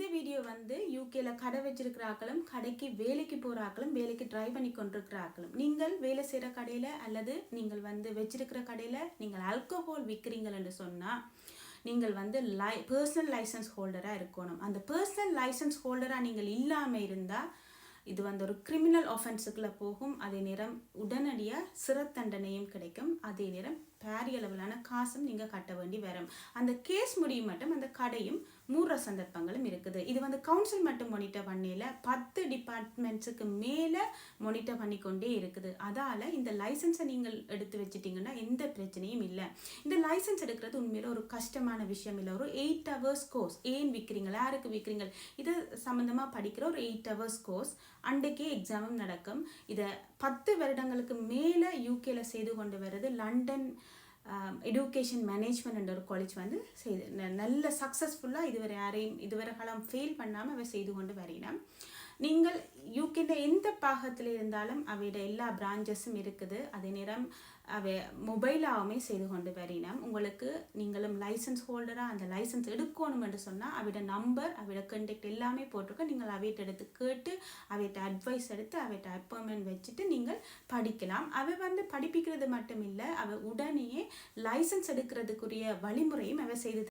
இந்த வீடியோ வந்து யூகேல கடை வச்சிருக்கிற ஆக்களும் கடைக்கு வேலைக்கு போகிற ஆக்களும் வேலைக்கு ட்ரை பண்ணி கொண்டிருக்கிற ஆக்களும் நீங்கள் வேலை செய்கிற கடையில் அல்லது நீங்கள் வந்து வச்சிருக்கிற கடையில் நீங்கள் ஆல்கஹால் விற்கிறீங்கன்னு சொன்னால் நீங்கள் வந்து பர்சனல் லைசன்ஸ் ஹோல்டராக இருக்கணும். அந்த பர்சனல் லைசன்ஸ் ஹோல்டராக நீங்கள் இல்லாமல் இருந்தால் இது வந்து ஒரு கிரிமினல் ஆஃபென்ஸுக்குள்ளே போகும். அதே நேரம் உடனடியாக சிறை தண்டனையும் கிடைக்கும். அதே நேரம் பாரிய அளவிலான காசும் நீங்கள் கட்ட வேண்டி வரும். அந்த கேஸ் முடியும் மட்டும் அந்த கடையும் மூடுற சந்தர்ப்பங்களும் இருக்குது. இது வந்து கவுன்சில் மட்டும் மானிட்டர் பண்ணல, 10 டிபார்ட்மெண்ட்ஸுக்கு மேலே மானிட்டர் பண்ணிக்கொண்டே இருக்குது. அதால் இந்த லைசன்ஸை நீங்கள் எடுத்து வச்சிட்டிங்கன்னா எந்த பிரச்சனையும் இல்லை. இந்த லைசன்ஸ் எடுக்கிறது உண்மையில் ஒரு கஷ்டமான விஷயம் இல்லை. ஒரு 8 hours கோர்ஸ். ஏன் விற்கிறீங்க, யாருக்கு விற்கிறீங்க, இது சம்மந்தமாக படிக்கிற ஒரு 8 hours கோர்ஸ். அன்றைக்கே எக்ஸாமும் நடக்கும். இதை 10 வருடங்களுக்கு மேலே யூகேல செய்து கொண்டு வருது லண்டன் எஜுகேஷன் மேனேஜ்மெண்ட் என்ற ஒரு காலேஜ் வந்து செய்து நல்ல சக்ஸஸ்ஃபுல்லாக இதுவரை காலம் ஃபெயில் பண்ணாமல் அவை செய்து கொண்டு வரினோம். நீங்கள் யூகேல எந்த பாகத்தில் இருந்தாலும் அவையோட எல்லா பிரான்ச்சஸும் இருக்குது. அதே நேரம் அவை மொபைலாகவுமே செய்து கொண்டு வரினோம். உங்களுக்கு நீங்களும் லைசன்ஸ் ஹோல்டராக அந்த லைசன்ஸ் எடுக்கணும் என்று சொன்னால் அவையோட நம்பர், அவையோட கண்டெக்ட் எல்லாமே போட்டிருக்க. நீங்கள் அவையிட்ட எடுத்து கேட்டு அவையிட்ட அட்வைஸ் எடுத்து அவையிட்ட அப்பாயின்மெண்ட் வச்சுட்டு நீங்கள் படிக்கலாம். அவை வந்து படிப்பிக்கிறது மட்டும் இல்லை, அவை உடனேயே லைசன்ஸ் எடுக்கிறதுக்குரிய வழிமுறையும் அவை செய்து